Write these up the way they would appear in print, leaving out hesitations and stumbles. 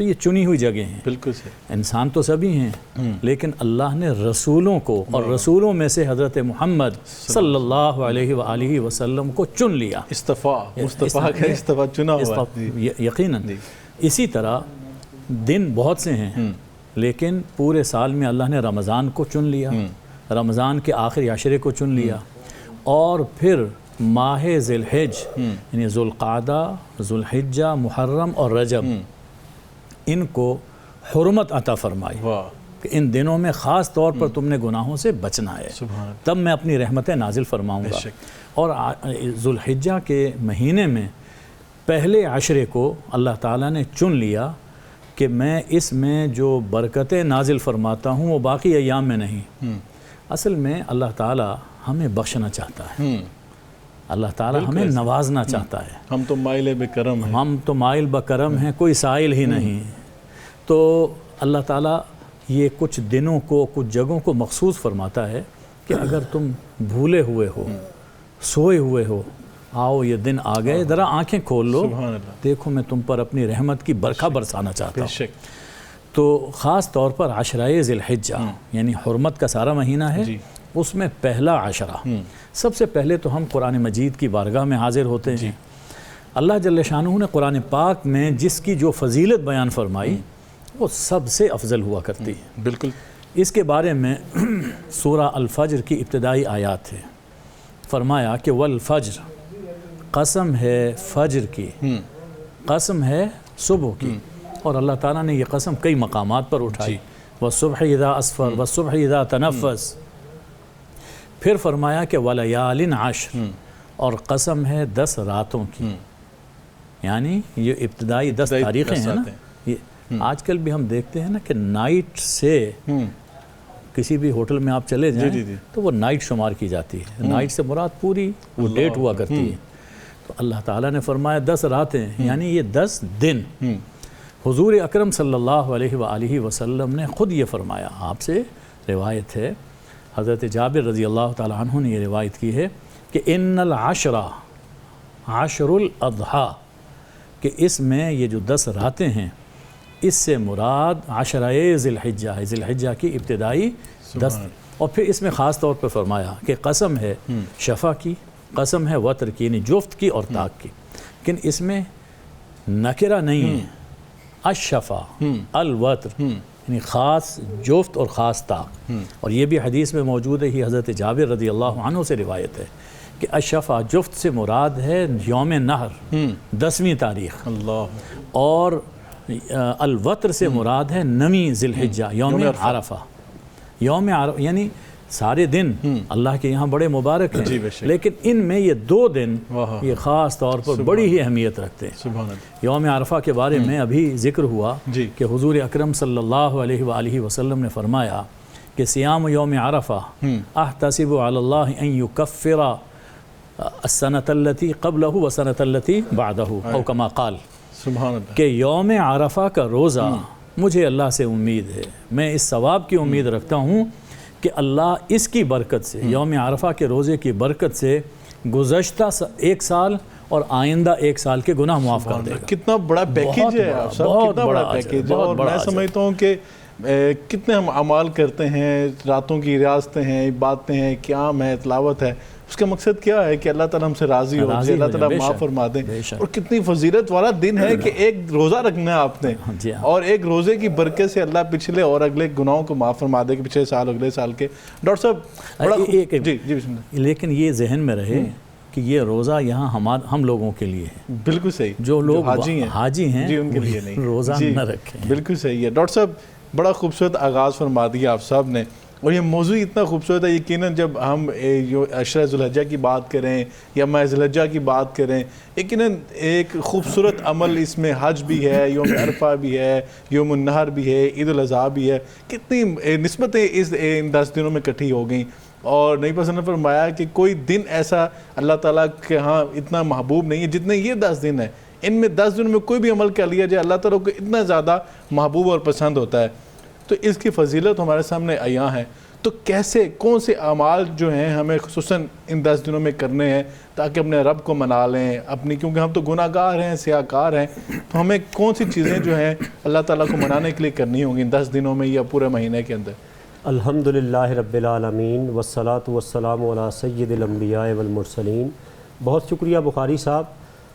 تو یہ چنی ہوئی جگہ ہیں. بالکل صحیح. انسان تو سبھی ہیں لیکن اللہ نے رسولوں کو اور رسولوں میں سے حضرت محمد صلی اللہ علیہ وآلہ وسلم کو چن لیا. مصطفیٰ کا استفا چنا ہوا. یقیناً. اسی طرح دن بہت سے ہیں لیکن پورے سال میں اللہ نے رمضان کو چن لیا, رمضان کے آخری عشرے کو چن لیا, اور پھر ماہ ذی الحج یعنی ذوالقعدہ, ذوالحجہ, محرم اور رجب ان کو حرمت عطا فرمائی کہ ان دنوں میں خاص طور پر تم نے گناہوں سے بچنا ہے, تب میں اپنی رحمتیں نازل فرماؤں گا. اور ذوالحجہ کے مہینے میں پہلے عشرے کو اللہ تعالیٰ نے چن لیا کہ میں اس میں جو برکتیں نازل فرماتا ہوں وہ باقی ایام میں نہیں. اصل میں اللہ تعالیٰ ہمیں بخشنا چاہتا ہے, اللہ تعالیٰ ہمیں نوازنا چاہتا ہے. ہم تو مائل بکرم ہیں, ہم تو مائل بکرم ہیں, کوئی سائل ہی نہیں. تو اللہ تعالیٰ یہ کچھ دنوں کو, کچھ جگہوں کو مخصوص فرماتا ہے کہ اگر تم بھولے ہوئے ہو, سوئے ہوئے ہو, آؤ یہ دن آ گئے, ذرا آنکھیں کھول لو, دیکھو میں تم پر اپنی رحمت کی برکھا برسانا چاہتا ہوں. تو خاص طور پر عشرہ ذی الحجہ یعنی حرمت کا سارا مہینہ ہے, اس میں پہلا عشرہ, سب سے پہلے تو ہم قرآن مجید کی بارگاہ میں حاضر ہوتے ہیں. اللہ جل شانہ نے قرآن پاک میں جس کی جو فضیلت بیان فرمائی وہ سب سے افضل ہوا کرتی ہے. بالکل. اس کے بارے میں سورہ الفجر کی ابتدائی آیات ہے, فرمایا کہ والفجر, قسم ہے فجر کی, قسم ہے صبح کی. اور اللہ تعالیٰ نے یہ قسم کئی مقامات پر اٹھائی, والصبح اذا اسفر والصبح اذا تنفس. پھر فرمایا کہ ولیال عشر, اور قسم ہے 10 راتوں کی. یعنی یہ ابتدائی 10 تاریخیں ہیں نا. یہ آج کل بھی ہم دیکھتے ہیں نا کہ نائٹ سے کسی بھی ہوٹل میں آپ چلے جائیں تو وہ نائٹ شمار کی جاتی ہے. نائٹ سے مراد پوری وہ ڈیٹ ہوا کرتی ہے. تو اللہ تعالیٰ نے فرمایا 10 راتیں یعنی یہ 10 دن. حضور اکرم صلی اللہ علیہ وآلہ وسلم نے خود یہ فرمایا, آپ سے روایت ہے, حضرت جابر رضی اللہ تعالیٰ عنہ نے یہ روایت کی ہے کہ ان العشرہ عشر الاضحیٰ, کہ اس میں یہ جو 10 راتیں ہیں اس سے مراد عشرہ ذی الحجہ ہے, ذی الحجہ کی ابتدائی 10. اور پھر اس میں خاص طور پر فرمایا کہ قسم ہے شفع کی, قسم ہے وتر کی یعنی جفت کی اور طاق کی. لیکن اس میں نکرہ نہیں ہے, الشفع الوتر یعنی خاص جفت اور خاص طاق. اور یہ بھی حدیث میں موجود ہے, ہی حضرت جابر رضی اللہ عنہ سے روایت ہے کہ الشفع جفت سے مراد ہے یوم نحر 10ویں تاریخ, اور الوتر سے مراد ہے 9ویں ذی الحجہ یوم عرفہ. یوم عرفہ یعنی سارے دن اللہ کے یہاں بڑے مبارک ہیں, لیکن ان میں یہ 2 دن یہ خاص طور پر بڑی ہی اہمیت رکھتے ہیں. یوم عرفہ کے بارے میں ابھی ذکر ہوا کہ حضور اکرم صلی اللہ علیہ وآلہ وسلم نے فرمایا کہ صیام یوم عرفہ احتسب علی اللہ ان یکفر السنۃ التی قبلہ والسنۃ التی بعدہ او کما قال, کہ یوم عرفہ کا روزہ مجھے اللہ سے امید ہے, میں اس ثواب کی امید رکھتا ہوں کہ اللہ اس کی برکت سے, یوم عرفہ کے روزے کی برکت سے گزشتہ 1 سال اور آئندہ 1 سال کے گناہ معاف کر دے گا. کتنا بڑا پیکیج ہے آپ صاحب, کتنا بڑا پیکیج ہے. اور میں سمجھتا ہوں کہ کتنے ہم اعمال کرتے ہیں, راتوں کی ریاضتیں ہیں, عبادتیں ہیں, قیام ہے, تلاوت ہے, اس کا مقصد کیا ہے کہ اللہ تعالیٰ ہم سے راضی ہو جائے, اللہ تعالیٰ معاف فرما دیں. اور کتنی فضیلت والا دن ہے کہ ایک روزہ رکھنا ہے آپ نے, اور ایک روزے کی برکت سے اللہ پچھلے اور اگلے گناہوں کو معاف فرما دے کہ پچھلے سال اگلے سال کے. ڈاکٹر صاحب جی بسم اللہ. لیکن یہ ذہن میں رہے کہ یہ روزہ یہاں ہم لوگوں کے لیے ہے. بالکل صحیح. جو لوگ حاجی ہیں جی ان کے لیے نہیں, روزہ نہ رکھیں. بالکل صحیح ہے. ڈاکٹر صاحب بڑا خوبصورت آغاز فرما دیا آپ صاحب نے, اور یہ موضوع اتنا خوبصورت ہے. یقیناً جب ہم عشرہ ذی الحجہ کی بات کریں یا ماہ ذی الحجہ کی بات کریں, یقیناً ایک خوبصورت عمل اس میں حج بھی ہے, یوم عرفہ بھی ہے, یوم النحر بھی ہے, عید الاضحیٰ بھی ہے. کتنی نسبتیں ان 10 دنوں میں اکٹھی ہو گئیں. اور نبی پاک نے فرمایا کہ کوئی دن ایسا اللہ تعالیٰ کے ہاں اتنا محبوب نہیں ہے جتنے یہ 10 دن ہیں. ان میں 10 دنوں میں کوئی بھی عمل کر لیا جائے اللہ تعالیٰ کو اتنا زیادہ محبوب اور پسند ہوتا ہے. تو اس کی فضیلت ہمارے سامنے عیاں ہے. تو کیسے کون سے اعمال جو ہیں ہمیں خصوصاً ان 10 دنوں میں کرنے ہیں تاکہ اپنے رب کو منا لیں اپنی، کیونکہ ہم تو گناہ گار ہیں، سیاہ کار ہیں، تو ہمیں کون سی چیزیں جو ہیں اللہ تعالیٰ کو منانے کے لیے کرنی ہوں گی ان 10 دنوں میں یا پورے مہینے کے اندر؟ الحمدللہ رب العالمین والصلاة والسلام علی سید الانبیاء والمرسلین۔ بہت شکریہ بخاری صاحب۔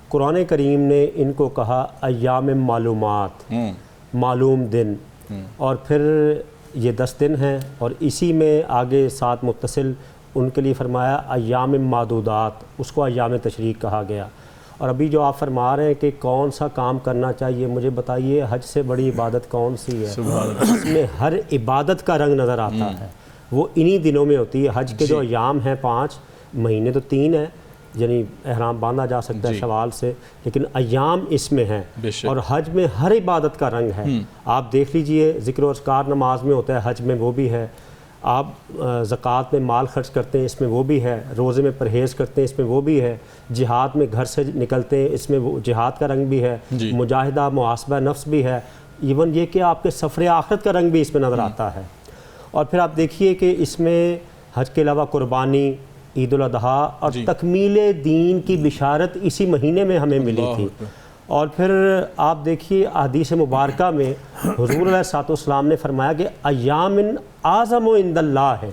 قرآن کریم نے ان کو کہا ایام معلومات، معلوم دن، اور پھر یہ 10 دن ہیں، اور اسی میں آگے ساتھ متصل ان کے لیے فرمایا ایام معدودات، اس کو ایام تشریق کہا گیا۔ اور ابھی جو آپ فرما رہے ہیں کہ کون سا کام کرنا چاہیے، مجھے بتائیے حج سے بڑی عبادت کون سی ہے؟ اس میں ہر عبادت کا رنگ نظر آتا ہے، وہ انہی دنوں میں ہوتی ہے۔ حج کے جو ایام ہیں 5، مہینے تو 3 ہیں، یعنی احرام باندھا جا سکتا ہے شوال سے، لیکن ایام اس میں ہیں، اور حج میں ہر عبادت کا رنگ ہے۔ آپ دیکھ لیجئے، ذکر و اذکار نماز میں ہوتا ہے، حج میں وہ بھی ہے۔ آپ زکوٰۃ میں مال خرچ کرتے ہیں، اس میں وہ بھی ہے۔ روزے میں پرہیز کرتے ہیں، اس میں وہ بھی ہے۔ جہاد میں گھر سے نکلتے ہیں، اس میں وہ جہاد کا رنگ بھی ہے۔ مجاہدہ محاسبہ نفس بھی ہے۔ ایون یہ کہ آپ کے سفر آخرت کا رنگ بھی اس میں نظر آتا ہے۔ اور پھر آپ دیکھیے کہ اس میں حج کے علاوہ قربانی، عید الاضحیٰ اور تکمیل دین کی بشارت اسی مہینے میں ہمیں ملی تھی۔ اور پھر آپ دیکھیے احادیث مبارکہ میں حضور علیہ الصلوۃ والسلام نے فرمایا کہ ایام اعظم عند اللہ ہے،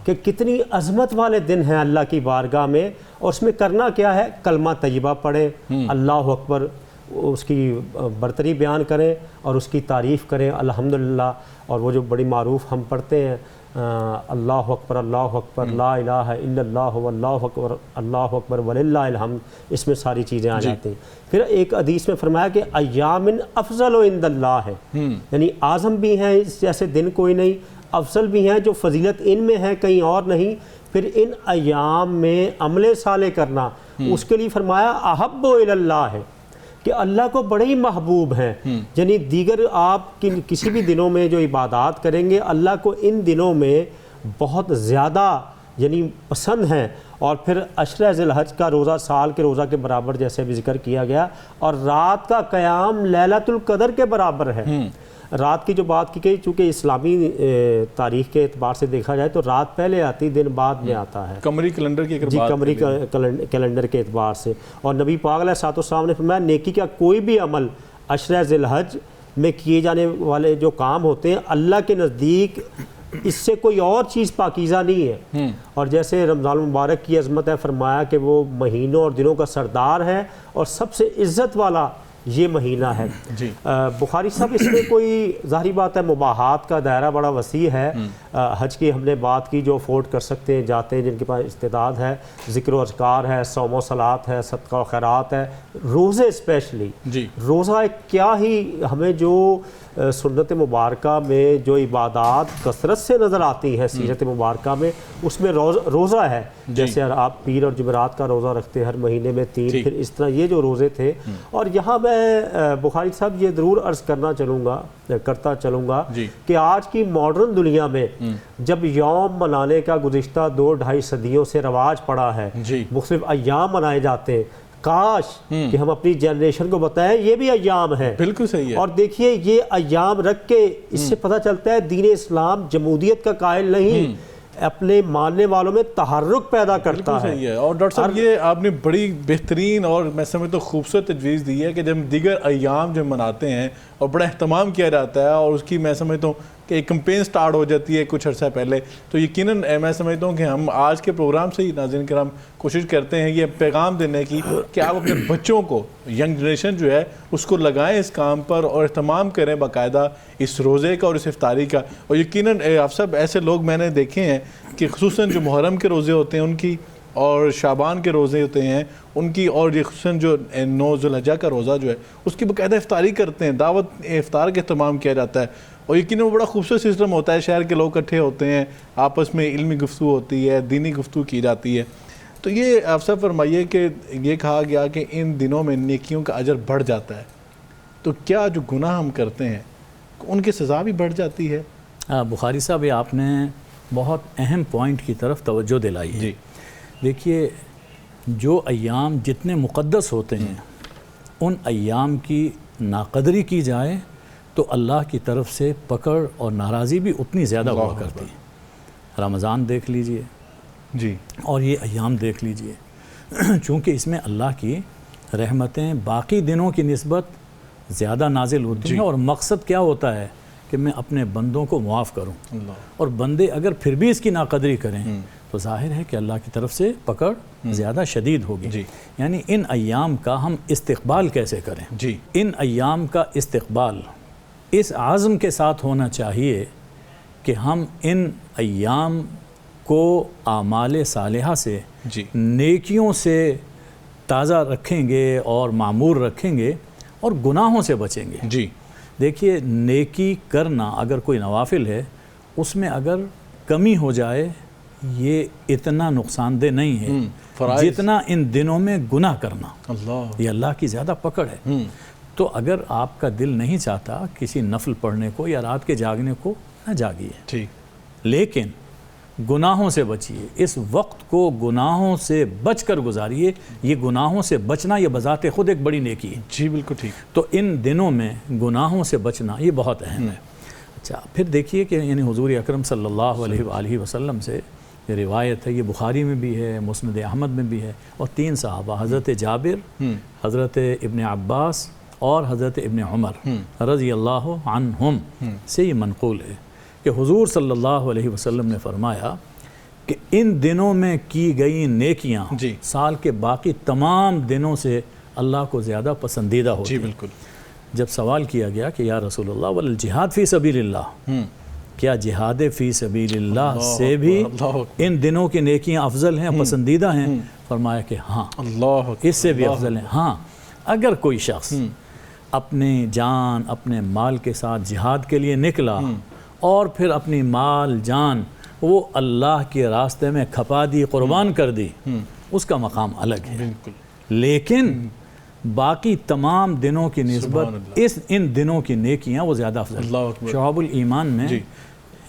کہ کتنی عظمت والے دن ہیں اللہ کی بارگاہ میں، اور اس میں کرنا کیا ہے؟ کلمہ طیبہ پڑھیں، اللہ اکبر، اس کی برتری بیان کریں اور اس کی تعریف کریں الحمدللہ۔ اور وہ جو بڑی معروف ہم پڑھتے ہیں اللہ اکبر لا الہ الا اللہ واللہ اکبر اللہ اکبر وللہ الحمد، اس میں ساری چیزیں آ جاتی ہیں۔ پھر ایک حدیث میں فرمایا کہ ایام افضل عند اللہ ہے، یعنی اعظم بھی ہیں، اس جیسے دن کوئی نہیں، افضل بھی ہیں، جو فضیلت ان میں ہے کہیں اور نہیں۔ پھر ان ایام میں عمل صالح کرنا، اس کے لیے فرمایا احب الی اللہ ہے، کہ اللہ کو بڑے ہی محبوب ہیں۔ یعنی دیگر آپ کسی بھی دنوں میں جو عبادات کریں گے، اللہ کو ان دنوں میں بہت زیادہ یعنی پسند ہیں۔ اور پھر عشرہ ذی الحج کا روزہ سال کے روزہ کے برابر، جیسے بھی ذکر کیا گیا، اور رات کا قیام لیلۃ القدر کے برابر ہے۔ رات کی جو بات کی گئی، چونکہ اسلامی تاریخ کے اعتبار سے دیکھا جائے تو رات پہلے آتی، دن بعد میں آتا ہے، قمری کیلنڈر کی قمری کیلنڈر کے اعتبار سے۔ اور نبی پاک علیہ الصلوۃ والسلام نے فرمایا نیکی کا کوئی بھی عمل عشرہ ذی الحج میں کیے جانے والے جو کام ہوتے ہیں، اللہ کے نزدیک اس سے کوئی اور چیز پاکیزہ نہیں ہے۔ اور جیسے رمضان المبارک کی عظمت ہے، فرمایا کہ وہ مہینوں اور دنوں کا سردار ہے اور سب سے عزت والا یہ مہینہ ہے۔ بخاری صاحب اس میں کوئی ظاہری بات ہے، مباحات کا دائرہ بڑا وسیع ہے۔ حج کی ہم نے بات کی، جو افورڈ کر سکتے ہیں جاتے ہیں، جن کے پاس استعداد ہے، ذکر و اذکار ہے، صوم و صلات ہے، صدقہ و خیرات ہے، روزے اسپیشلی۔ روزہ ایک کیا ہی ہمیں جو سنت مبارکہ میں جو عبادات کثرت سے نظر آتی ہیں سیرت مبارکہ میں، اس میں روزہ ہے۔ جیسے آپ پیر اور جمعرات کا روزہ رکھتے ہیں ہر مہینے میں 3، پھر اس طرح یہ جو روزے تھے۔ اور یہاں میں بخاری صاحب یہ ضرور عرض کرتا چلوں گا کہ آج کی ماڈرن دنیا میں جب یوم منانے کا گزشتہ 2-2.5 صدیوں سے رواج پڑا ہے، مختلف ایام منائے جاتے ہیں، کاش کہ ہم اپنی جنریشن کو بتائیں یہ بھی ایام ہیں۔ بالکل صحیح ہے۔ اور دیکھیے یہ ایام رکھ کے اس سے پتہ چلتا ہے دین اسلام جمہوریت کا قائل نہیں، اپنے ماننے والوں میں تحرک پیدا کرتا ہے۔ صحیح ہے۔ اور ڈاکٹر صاحب یہ آپ نے بڑی بہترین اور میں سمجھتا ہوں خوبصورت تجویز دی ہے کہ جب دیگر ایام جو مناتے ہیں اور بڑا اہتمام کیا جاتا ہے، اور اس کی میں سمجھتا ہوں کہ ایک کمپین سٹارٹ ہو جاتی ہے کچھ عرصہ پہلے، تو یقیناً میں سمجھتا ہوں کہ ہم آج کے پروگرام سے ہی ناظرین کرام کوشش کرتے ہیں یہ پیغام دینے کی کہ آپ اپنے بچوں کو، ینگ جنریشن جو ہے اس کو لگائیں اس کام پر اور اہتمام کریں باقاعدہ اس روزے کا اور اس افطاری کا۔ اور یقیناً آپ سب ایسے لوگ میں نے دیکھے ہیں کہ خصوصاً جو محرم کے روزے ہوتے ہیں ان کی، اور شعبان کے روزے ہوتے ہیں ان کی، اور یہ خصوصاً جو 9 ذی الحجہ کا روزہ جو ہے اس کی باقاعدہ افطاری کرتے ہیں، دعوت افطار کا اہتمام کیا جاتا ہے۔ اور یقیناً وہ بڑا خوبصورت سسٹم ہوتا ہے، شہر کے لوگ اکٹھے ہوتے ہیں، آپس میں علمی گفتگو ہوتی ہے، دینی گفتگو کی جاتی ہے۔ تو یہ آپ سب فرمائیے کہ یہ کہا گیا کہ ان دنوں میں نیکیوں کا اجر بڑھ جاتا ہے، تو کیا جو گناہ ہم کرتے ہیں ان کی سزا بھی بڑھ جاتی ہے؟ بخاری صاحب یہ آپ نے بہت اہم پوائنٹ کی طرف توجہ دلائی ہے۔ دیکھیے جو ایام جتنے مقدس ہوتے ہیں ان ایام کی ناقدری کی جائے تو اللہ کی طرف سے پکڑ اور ناراضی بھی اتنی زیادہ ہوا کرتی ہے۔ رمضان دیکھ لیجئے جی اور یہ ایام دیکھ لیجئے، چونکہ اس میں اللہ کی رحمتیں باقی دنوں کی نسبت زیادہ نازل ہوتی ہیں، اور مقصد کیا ہوتا ہے کہ میں اپنے بندوں کو معاف کروں، اور بندے اگر پھر بھی اس کی ناقدری کریں تو ظاہر ہے کہ اللہ کی طرف سے پکڑ زیادہ شدید ہوگی۔ یعنی ان ایام کا ہم استقبال کیسے کریں؟ ان ایام کا استقبال اس عزم کے ساتھ ہونا چاہیے کہ ہم ان ایام کو اعمال صالحہ سے نیکیوں سے تازہ رکھیں گے اور معمور رکھیں گے اور گناہوں سے بچیں گے۔ دیکھیے، نیکی کرنا اگر کوئی نوافل ہے، اس میں اگر کمی ہو جائے یہ اتنا نقصان دہ نہیں ہے جتنا ان دنوں میں گناہ کرنا، یہ اللہ کی زیادہ پکڑ ہے۔ تو اگر آپ کا دل نہیں چاہتا کسی نفل پڑھنے کو یا رات کے جاگنے کو، نہ جاگیے، لیکن گناہوں سے بچیے، اس وقت کو گناہوں سے بچ کر گزاریے۔ یہ گناہوں سے بچنا یہ بذات خود ایک بڑی نیکی ہے۔ جی بالکل ٹھیک۔ تو ان دنوں میں گناہوں سے بچنا یہ بہت اہم ہے۔ اچھا، پھر دیکھیے کہ یعنی حضور اکرم صلی اللہ علیہ وآلہ وسلم سے یہ روایت ہے، یہ بخاری میں بھی ہے، مسند احمد میں بھی ہے، اور 3 صحابہ حضرت جابر، حضرت ابن عباس اور حضرت ابن عمر رضی اللہ عنہم سے یہ منقول ہے کہ حضور صلی اللہ علیہ وسلم نے فرمایا کہ ان دنوں میں کی گئی نیکیاں سال کے باقی تمام دنوں سے اللہ کو زیادہ پسندیدہ ہوتی ہیں۔ بالکل۔ جب سوال کیا گیا کہ یا رسول اللہ والجہاد فی سبیل اللہ، کیا جہاد فی سبیل اللہ سے بھی ان دنوں کی نیکیاں افضل ہیں، پسندیدہ ہیں؟ فرمایا کہ ہاں، اس سے بھی افضل ہیں۔ ہاں، اگر کوئی شخص اپنی جان اپنے مال کے ساتھ جہاد کے لیے نکلا اور پھر اپنی مال جان وہ اللہ کے راستے میں کھپا دی، قربان کر دی، اس کا مقام الگ ہے۔ لیکن باقی تمام دنوں کی نسبت ان دنوں کی نیکیاں وہ زیادہ افضل ہیں۔ شعب الایمان میں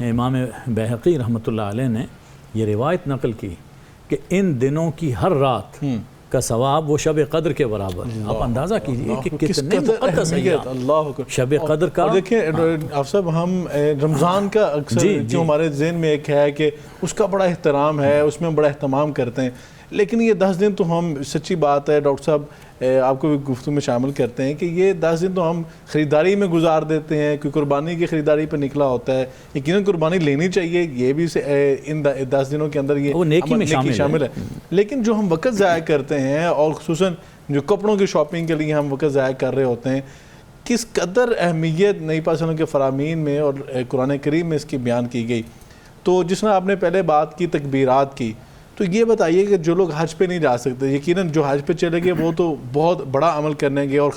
امام بیہقی رحمۃ اللہ علیہ نے یہ روایت نقل کی کہ ان دنوں کی ہر رات کا ثواب وہ شب قدر کے برابر ہے۔ آپ اندازہ کیجئے کہ کتنے مقدس ایام شب قدر کا۔ دیکھیں آپ صاحب، ہم رمضان کا اکثر جو ہمارے ذہن میں ایک ہے کہ اس کا بڑا احترام ہے، اس میں بڑا اہتمام کرتے ہیں، لیکن یہ 10 دن تو ہم، سچی بات ہے ڈاکٹر صاحب، آپ کو بھی گفتگو میں شامل کرتے ہیں کہ یہ 10 دن تو ہم خریداری میں گزار دیتے ہیں، کوئی قربانی کی خریداری پہ نکلا ہوتا ہے۔ یقیناً قربانی لینی چاہیے، یہ بھی ان 10 دنوں کے اندر یہ نیکی میں شامل ہے، لیکن جو ہم وقت ضائع کرتے ہیں اور خصوصاً جو کپڑوں کی شاپنگ کے لیے ہم وقت ضائع کر رہے ہوتے ہیں، کس قدر اہمیت نبی پاک صلی اللہ علیہ وسلم کے فرامین میں اور قرآن کریم میں اس کی بیان کی گئی۔ تو جس طرح آپ نے پہلے بات کی تکبیرات کی، تو یہ بتائیے کہ جو لوگ حج پہ نہیں جا سکتے، یقیناً جو حج پہ چلے گئے وہ تو بہت بڑا عمل کرنے گے، اور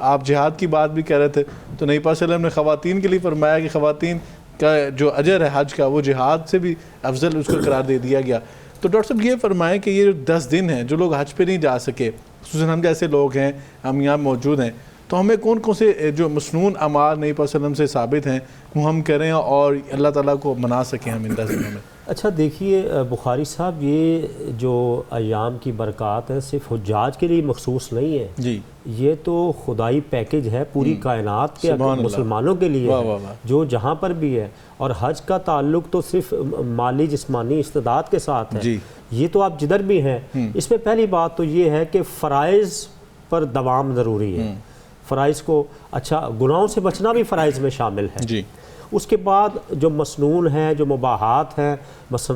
آپ جہاد کی بات بھی کہہ رہے تھے، تو نبی پاک صلی اللہ علیہ وسلم نے خواتین کے لیے فرمایا کہ خواتین کا جو اجر ہے حج کا وہ جہاد سے بھی افضل اس کو قرار دے دیا گیا۔ تو ڈاکٹر صاحب یہ فرمائیں کہ یہ جو 10 دن ہیں جو لوگ حج پہ نہیں جا سکے، خصوصاً ہم جیسے لوگ ہیں، ہم یہاں موجود ہیں، تو ہمیں کون کون سے جو مسنون اعمال نبی پاک صلی اللہ علیہ وسلم سے ثابت ہیں وہ ہم کریں اور اللہ تعالیٰ کو منا سکیں ہم ان 10 دنوں میں؟ اچھا دیکھیے بخاری صاحب، یہ جو ایام کی برکات ہے صرف حجاج کے لیے مخصوص نہیں ہے، جی یہ تو خدائی پیکج ہے پوری کائنات کے مسلمانوں کے لیے ہے، جو جہاں پر بھی ہے۔ اور حج کا تعلق تو صرف مالی جسمانی استعداد کے ساتھ ہے، یہ تو آپ جدھر بھی ہیں۔ اس میں پہلی بات تو یہ ہے کہ فرائض پر دوام ضروری ہے، فرائض کو، اچھا گناہوں سے بچنا بھی فرائض میں شامل ہے۔ جی اس کے بعد جو مسنون ہیں، جو مباحات ہیں،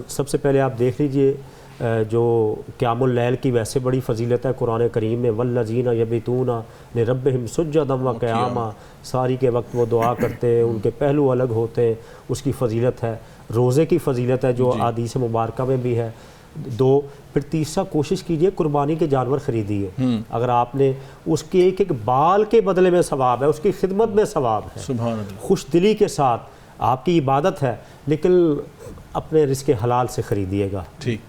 سب سے پہلے آپ دیکھ لیجئے جو قیام اللیل کی ویسے بڑی فضیلت ہے قرآن کریم میں، والذین یبیتون لربہم سجدا وقیاما، ساری کے وقت وہ دعا کرتے ہیں، ان کے پہلو الگ ہوتے ہیں، اس کی فضیلت ہے۔ روزے کی فضیلت ہے جو احادیث مبارکہ میں بھی ہے۔ 2، پھر تیسرا کوشش کیجئے قربانی کے جانور خریدیے، اگر آپ نے اس کے ایک ایک بال کے بدلے میں ثواب ہے، اس کی خدمت میں ثواب ہے، سبحان اللہ، خوش دلی کے ساتھ آپ کی عبادت ہے، لیکن اپنے رزق حلال سے خریدیے گا،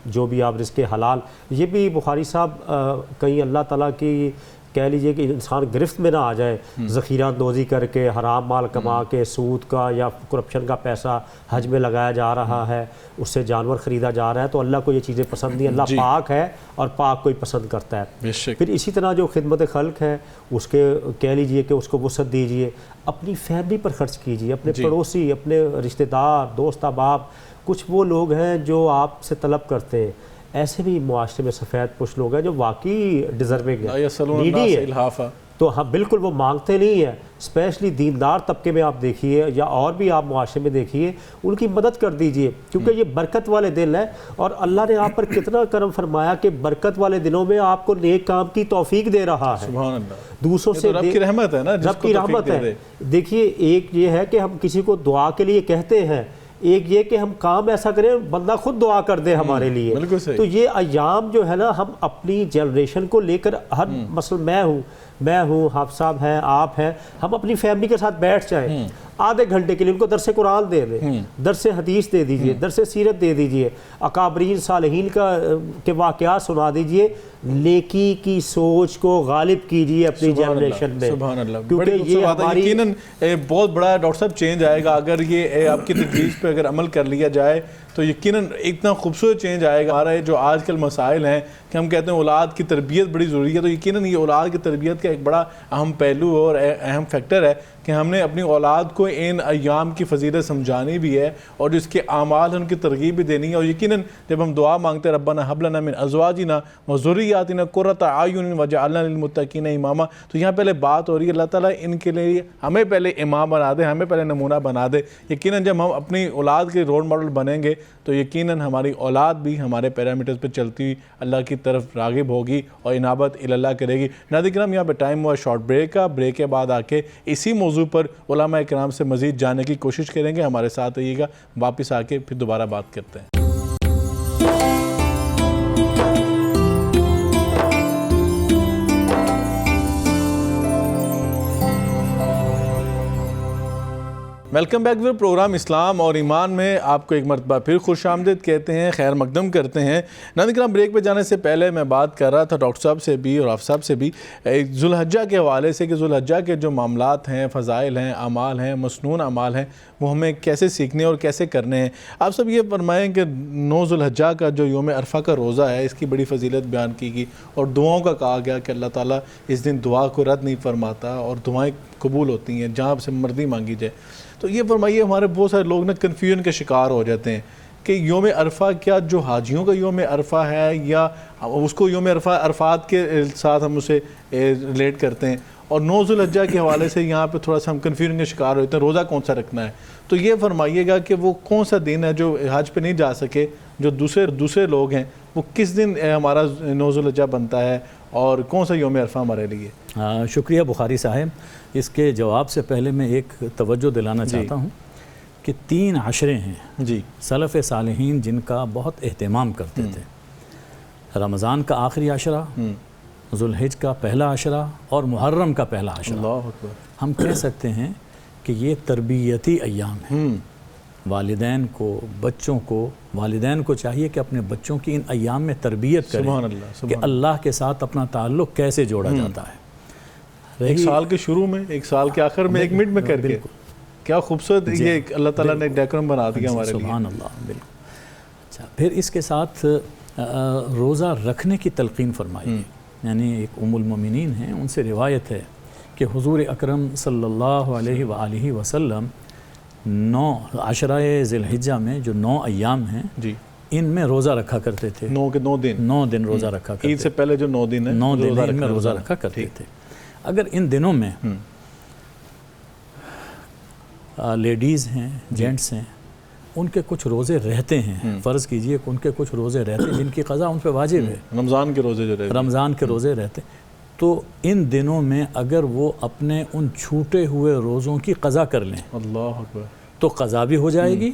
جو بھی آپ رزق حلال۔ یہ بھی بخاری صاحب کہیں اللہ تعالیٰ کی کہہ لیجئے کہ انسان گرفت میں نہ آ جائے، ذخیرہ اندوزی کر کے حرام مال کما کے سود کا یا کرپشن کا پیسہ حج میں لگایا جا رہا ہے، اس سے جانور خریدا جا رہا ہے، تو اللہ کو یہ چیزیں پسند نہیں۔ اللہ پاک ہے اور پاک کو ہی پسند کرتا ہے۔ پھر اسی طرح جو خدمت خلق ہے اس کے کہہ لیجئے کہ اس کو وسعت دیجئے، اپنی فیملی پر خرچ کیجئے، اپنے پڑوسی، اپنے رشتہ دار، دوست احباب، کچھ وہ لوگ ہیں جو آپ سے طلب کرتے ہیں، ایسے بھی معاشرے میں سفید پوش لوگ ہیں جو واقعی ڈیزرونگ ہیں، نیڈی ہے، تو ہاں بالکل وہ مانگتے نہیں ہیں. اسپیشلی دیندار طبقے میں آپ دیکھیے یا اور بھی آپ معاشرے میں دیکھیے، ان کی مدد کر دیجئے، کیونکہ یہ برکت والے دن ہیں، اور اللہ نے آپ پر کتنا کرم فرمایا کہ برکت والے دنوں میں آپ کو نیک کام کی توفیق دے رہا ہے. سبحان اللہ. دوسروں سے رب کی رحمت ہے نا، رب کی رحمت ہے. دیکھیے ایک یہ ہے کہ ہم کسی کو دعا کے لیے کہتے ہیں، ایک یہ کہ ہم کام ایسا کریں بندہ خود دعا کر دے ہمارے لیے. تو یہ ایام جو ہے نا، ہم اپنی جنریشن کو لے کر ہر مثلا میں ہوں، حافظ صاحب ہیں، آپ ہیں، ہم اپنی فیملی کے ساتھ بیٹھ جائیں، آدھے گھنٹے کے لیے ان کو درس قرآن دے دیں، درس حدیث دے دیجئے، درس سیرت دے دیجئے، اکابرین صالحین کے واقعات سنا دیجئے، نیکی کی سوچ کو غالب کیجئے اپنی جنریشن میں. سبحان اللہ. کیونکہ یہ ہماری یقیناً بہت بڑا ڈاکٹر صاحب چینج آئے گا اگر یہ آپ کی تجویز پہ اگر عمل کر لیا جائے تو یقیناً اتنا خوبصورت چینج آئے گا. ہمارا یہ جو آج کل مسائل ہیں کہ ہم کہتے ہیں اولاد کی تربیت بڑی ضروری ہے، تو یقیناً یہ اولاد کی تربیت کا ایک بڑا اہم پہلو اور اہم فیکٹر ہے کہ ہم نے اپنی اولاد کو ان ایام کی فضیلت سمجھانی بھی ہے اور جو اس کے اعمال ہیں ان کی ترغیب بھی دینی ہے. اور یقیناً جب ہم دعا مانگتے ہیں ربنا ھب لنا من ازواجنا وذریاتنا قرۃ اعین واجعلنا للمتقین اماما، تو یہاں پہلے بات ہو رہی ہے اللہ تعالیٰ ان کے لیے ہمیں پہلے امام بنا دے، ہمیں پہلے نمونہ بنا دے. یقیناً جب ہم اپنی اولاد کے رول ماڈل بنیں گے تو یقیناً ہماری اولاد بھی ہمارے پیرامیٹرز پہ چلتی ہوئی اللہ کی طرف راغب ہوگی اور انابت اللہ کرے گی. ناظرین کرام، یہاں پہ ٹائم ہوا شارٹ بریک کا. بریک کے بعد آ کے اسی موضوع پر علماء کرام سے مزید جاننے کی کوشش کریں گے. ہمارے ساتھ رہیے گا، واپس آ کے پھر دوبارہ بات کرتے ہیں. ویلکم بیک ود پروگرام اسلام اور ایمان میں آپ کو ایک مرتبہ پھر خوش آمدید کہتے ہیں، خیر مقدم کرتے ہیں. ناظرین کرام، بریک پہ جانے سے پہلے میں بات کر رہا تھا ڈاکٹر صاحب سے بھی اور حافظ صاحب سے بھی ذو الحجہ کے حوالے سے کہ ذو الحجہ کے جو معاملات ہیں، فضائل ہیں، اعمال ہیں، مسنون اعمال ہیں، وہ ہمیں کیسے سیکھنے اور کیسے کرنے ہیں. آپ سب یہ فرمائیں کہ 9 ذو الحجہ کا جو یوم عرفہ کا روزہ ہے، اس کی بڑی فضیلت بیان کی گئی اور دعاؤں کا کہا گیا کہ اللہ تعالیٰ اس دن دعا کو رد نہیں فرماتا اور دعائیں قبول ہوتی ہیں جہاں سے مرضی مانگی جائے. تو یہ فرمائیے، ہمارے بہت سارے لوگ نا کنفیوژن کے شکار ہو جاتے ہیں کہ یوم عرفہ کیا جو حاجیوں کا یوم عرفہ ہے یا اس کو یوم عرفہ عرفات کے ساتھ ہم اسے ریلیٹ کرتے ہیں، اور 9 ذو الحجہ کے حوالے سے یہاں پہ تھوڑا سا ہم کنفیوژن کے شکار ہوتے ہیں روزہ کون سا رکھنا ہے. تو یہ فرمائیے گا کہ وہ کون سا دن ہے جو حج پہ نہیں جا سکے، جو دوسرے لوگ ہیں، وہ کس دن ہمارا 9 ذو الحجہ بنتا ہے اور کون سا یوم عرفہ ہمارے لیے؟ شکریہ بخاری صاحب. اس کے جواب سے پہلے میں ایک توجہ دلانا چاہتا ہوں کہ 3 عشرے ہیں جی سلف صالحین جن کا بہت اہتمام کرتے تھے. رمضان کا آخری عشرہ، ذو الحج کا پہلا عشرہ اور محرم کا پہلا عشرہ. اللہ اکبر. ہم کہہ سکتے ہیں کہ یہ تربیتی ایام ہیں. والدین کو چاہیے کہ اپنے بچوں کی ان ایام میں تربیت کریں. سبحان اللہ. کہ اللہ کے ساتھ اپنا تعلق کیسے جوڑا جاتا ہے. ایک سال کے شروع میں، ایک سال کے آخر میں، 1 منٹ میں کر کے کیا خوبصورت یہ اللہ تعالیٰ نے ڈیکورم بنا دیا ہمارے لیے. سبحان اللہ. بالکل. اچھا، پھر اس کے ساتھ روزہ رکھنے کی تلقین فرمائی. یعنی ایک ام المومنین ہیں، ان سے روایت ہے کہ حضور اکرم صلی اللہ علیہ وآلہ وسلم 9 عشرہ ذی الحجہ میں جو 9 ایام ہیں جی ان میں روزہ رکھا کرتے تھے. 9 دن روزہ رکھا کرتے. عید سے پہلے جو 9 دن ہیں 9 دن ان میں روزہ رکھا کرتے تھے. اگر ان دنوں میں لیڈیز ہیں، جینٹس ہیں، ان کے کچھ روزے رہتے ہیں، فرض کیجئے کہ ان کے کچھ روزے رہتے ہیں جن کی قضا ان پہ واجب ہے، رمضان کے روزے جو رہتے ہیں، رمضان کے روزے رہتے ہیں، تو ان دنوں میں اگر وہ اپنے ان چھوٹے ہوئے روزوں کی قضا کر لیں اللہ اکبر تو قضا بھی ہو جائے گی،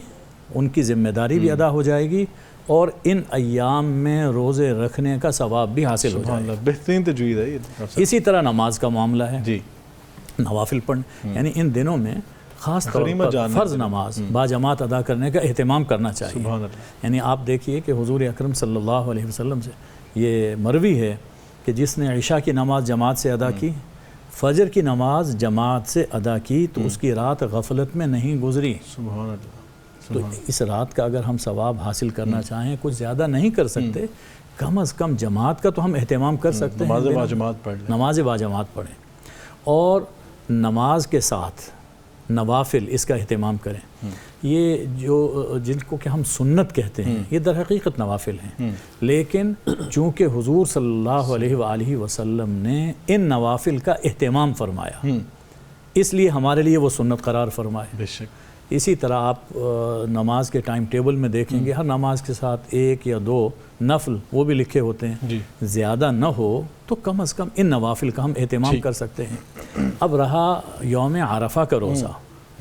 ان کی ذمہ داری بھی ادا ہو جائے گی اور ان ایام میں روزے رکھنے کا ثواب بھی حاصل ہو جائے گا. بہترین تجوید ہے یہ. اسی طرح نماز کا معاملہ ہے جی، نوافل پڑھنے، یعنی ان دنوں میں خاص طور پر فرض نماز باجماعت ادا کرنے کا اہتمام کرنا چاہیے. یعنی آپ دیکھیے کہ حضور اکرم صلی اللہ علیہ وسلم سے یہ مروی ہے کہ جس نے عشاء کی نماز جماعت سے ادا کی، فجر کی نماز جماعت سے ادا کی تو اس کی رات غفلت میں نہیں گزری. سبحان اللہ. تو اس رات کا اگر ہم ثواب حاصل کرنا چاہیں، کچھ زیادہ نہیں کر سکتے، کم از کم جماعت کا تو ہم اہتمام کر سکتے ہیں. نماز باجماعت پڑھ لیں، نماز باجماعت پڑھیں، اور نماز کے ساتھ نوافل اس کا اہتمام کریں. یہ جو جن کو کہ ہم سنت کہتے ہیں یہ در حقیقت نوافل ہیں، لیکن چونکہ حضور صلی اللہ علیہ وآلہ وسلم نے ان نوافل کا اہتمام فرمایا اس لیے ہمارے لیے وہ سنت قرار فرمائے. بے شک. اسی طرح آپ نماز کے ٹائم ٹیبل میں دیکھیں گے ہر نماز کے ساتھ 1 یا 2 نفل وہ بھی لکھے ہوتے ہیں. زیادہ نہ ہو تو کم از کم ان نوافل کا ہم اہتمام کر سکتے ہیں. اب رہا یوم عرفہ کا روزہ،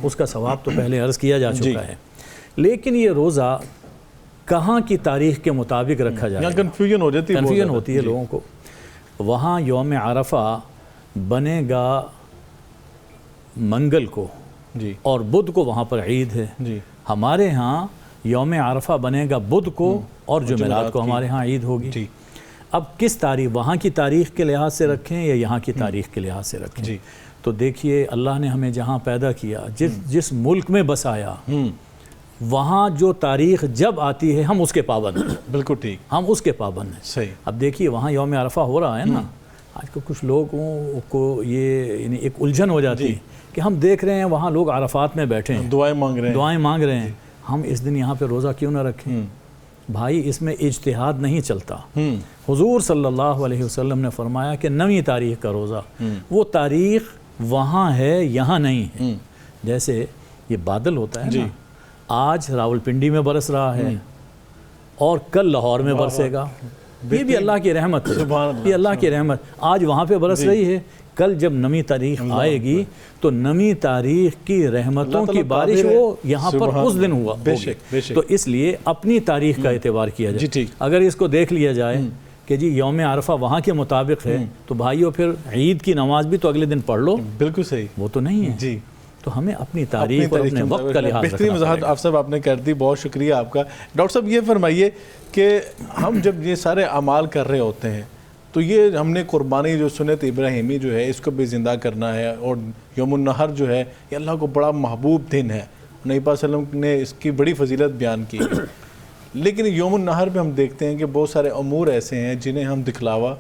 اس کا ثواب تو پہلے عرض کیا جا چکا ہے، لیکن یہ روزہ کہاں کی تاریخ کے مطابق رکھا جائے گا؟ کنفیوژن ہوتی ہے لوگوں کو. وہاں یوم عرفہ بنے گا منگل کو اور بدھ کو وہاں پر عید ہے. ہمارے ہاں یوم عرفہ بنے گا بدھ کو اور جمعرات کو ہمارے ہاں عید ہوگی. اب کس تاریخ، وہاں کی تاریخ کے لحاظ سے رکھیں یا یہاں کی تاریخ کے لحاظ سے رکھیں؟ تو دیکھیے اللہ نے ہمیں جہاں پیدا کیا، جس ملک میں بسایا، وہاں جو تاریخ جب آتی ہے ہم اس کے پابند ہیں. بالکل ٹھیک، ہم اس کے پابند ہیں. صحیح. اب دیکھیے وہاں یوم عرفہ ہو رہا ہے نا، آج کل کچھ لوگوں کو یہ یعنی ایک الجھن ہو جاتی ہے کہ ہم دیکھ رہے ہیں وہاں لوگ عرفات میں بیٹھے ہیں، دعائیں مانگ رہے ہیں، ہم اس دن یہاں پہ روزہ کیوں نہ رکھیں؟ بھائی اس میں اجتہاد نہیں چلتا. حضور صلی اللہ علیہ وسلم نے فرمایا کہ 9ویں تاریخ کا روزہ، وہ تاریخ وہاں ہے یہاں نہیں ہے. جیسے یہ بادل ہوتا ہے نا، آج راولپنڈی میں برس رہا ہے اور کل لاہور میں برسے گا، یہ بھی اللہ کی رحمت ہے. یہ اللہ کی رحمت آج وہاں پہ برس رہی ہے، کل جب 9ویں تاریخ آئے گی تو 9ویں تاریخ کی رحمتوں کی بارش وہ یہاں پر اس دن ہوا ہوگی. تو اس لیے اپنی تاریخ کا اعتبار کیا جائے. اگر اس کو دیکھ لیا جائے کہ جی یوم عرفہ وہاں کے مطابق ہے تو بھائیو پھر عید کی نماز بھی تو اگلے دن پڑھ لو. بالکل صحیح. وہ تو نہیں ہے. تو ہمیں اپنی تاریخ اور اپنے وقت کا لحاظ رکھنا. بہترین وضاحت آپ صاحب آپ نے کر دی، بہت شکریہ آپ کا. ڈاکٹر صاحب یہ فرمائیے کہ ہم جب یہ سارے اعمال کر رہے ہوتے ہیں تو یہ ہم نے قربانی جو سنت ابراہیمی جو ہے اس کو بھی زندہ کرنا ہے، اور یوم النحر جو ہے یہ اللہ کو بڑا محبوب دن ہے، نبی پاک صلی اللہ علیہ وسلم نے اس کی بڑی فضیلت بیان کی ہے. لیکن یوم النحر پہ ہم دیکھتے ہیں کہ بہت سارے امور ایسے ہیں جنہیں ہم دکھلاوا،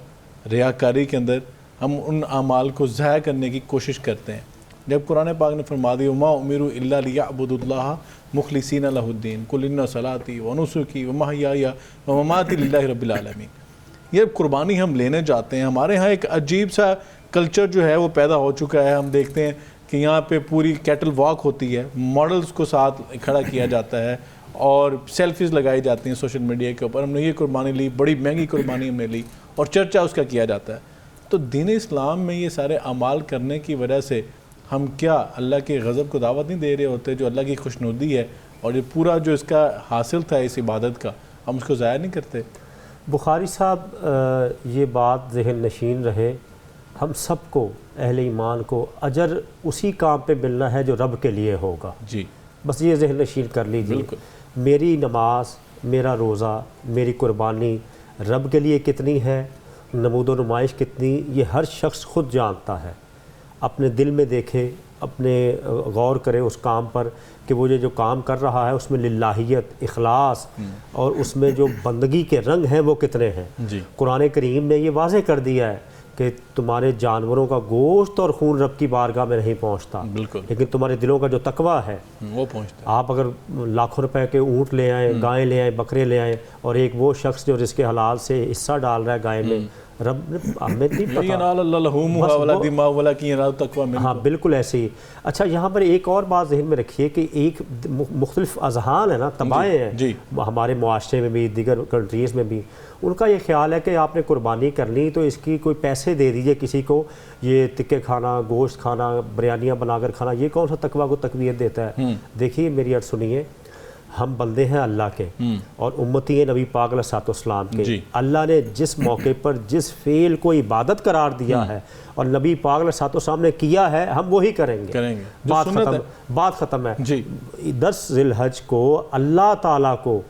ریاکاری کے اندر ہم ان اعمال کو ضائع کرنے کی کوشش کرتے ہیں. جب قرآن پاک نے فرما دی وما امروا الا لیعبدوا اللہ مخلصین لہ الدین قل ان صلاتی ونسکی ومحیای ومماتی للہ رب العالمین. یہ قربانی ہم لینے جاتے ہیں، ہمارے ہاں ایک عجیب سا کلچر جو ہے وہ پیدا ہو چکا ہے. ہم دیکھتے ہیں کہ یہاں پہ پوری کیٹل واک ہوتی ہے، ماڈلز کو ساتھ کھڑا کیا جاتا ہے اور سیلفیز لگائی جاتی ہیں سوشل میڈیا کے اوپر. ہم نے یہ قربانی لی، بڑی مہنگی قربانی ہم نے لی اور چرچا اس کا کیا جاتا ہے. تو دین اسلام میں یہ سارے اعمال کرنے کی وجہ سے ہم کیا اللہ کے غضب کو دعوت نہیں دے رہے ہوتے جو اللہ کی خوشنودی ہے، اور یہ پورا جو اس کا حاصل تھا اس عبادت کا ہم اس کو ضائع نہیں کرتے؟ بخاری صاحب یہ بات ذہن نشین رہے، ہم سب کو اہل ایمان کو اجر اسی کام پہ ملنا ہے جو رب کے لیے ہوگا. بس یہ ذہن نشین کر لیجیے. میری نماز، میرا روزہ، میری قربانی رب کے لیے کتنی ہے، نمود و نمائش کتنی، یہ ہر شخص خود جانتا ہے. اپنے دل میں دیکھے، اپنے غور کرے اس کام پر کہ وہ جو کام کر رہا ہے اس میں للہیت، اخلاص اور اس میں جو بندگی کے رنگ ہیں وہ کتنے ہیں. قرآن کریم نے یہ واضح کر دیا ہے کہ تمہارے جانوروں کا گوشت اور خون رب کی بارگاہ میں نہیں پہنچتا، لیکن تمہارے دلوں کا جو تقویٰ ہے وہ پہنچتا. آپ اگر لاکھوں روپے کے اونٹ لے آئیں، گائیں لے آئیں، بکرے لے آئیں، اور ایک وہ شخص جو رزق حلال سے حصہ ڈال رہا ہے گائے میں، رب نے ہمیں نہیں پتا. ہاں بالکل ایسے ہی. اچھا یہاں پر ایک اور بات ذہن میں رکھیے کہ ایک مختلف اذہان ہے نا، تباہیں ہیں ہمارے معاشرے میں بھی، دیگر کنٹریز میں بھی. ان کا یہ خیال ہے کہ آپ نے قربانی کرنی تو اس کی کوئی پیسے دے دیجئے کسی کو، یہ تکے کھانا، گوشت کھانا، بریانیاں بنا کر کھانا، یہ کون سا تقویٰ کو تقویت دیتا ہے؟ دیکھیے میری عرض سنیے، ہم بندے ہیں اللہ کے اور امتی ہیں نبی پاک علیہ السلام کے. اللہ نے جس موقع پر جس فعل کو عبادت قرار دیا ہے اور نبی پاک علیہ السلام نے کیا ہے، ہم وہی کریں گے. بات ختم ہے. 10 ذی الحج کو اللہ تعالیٰ کو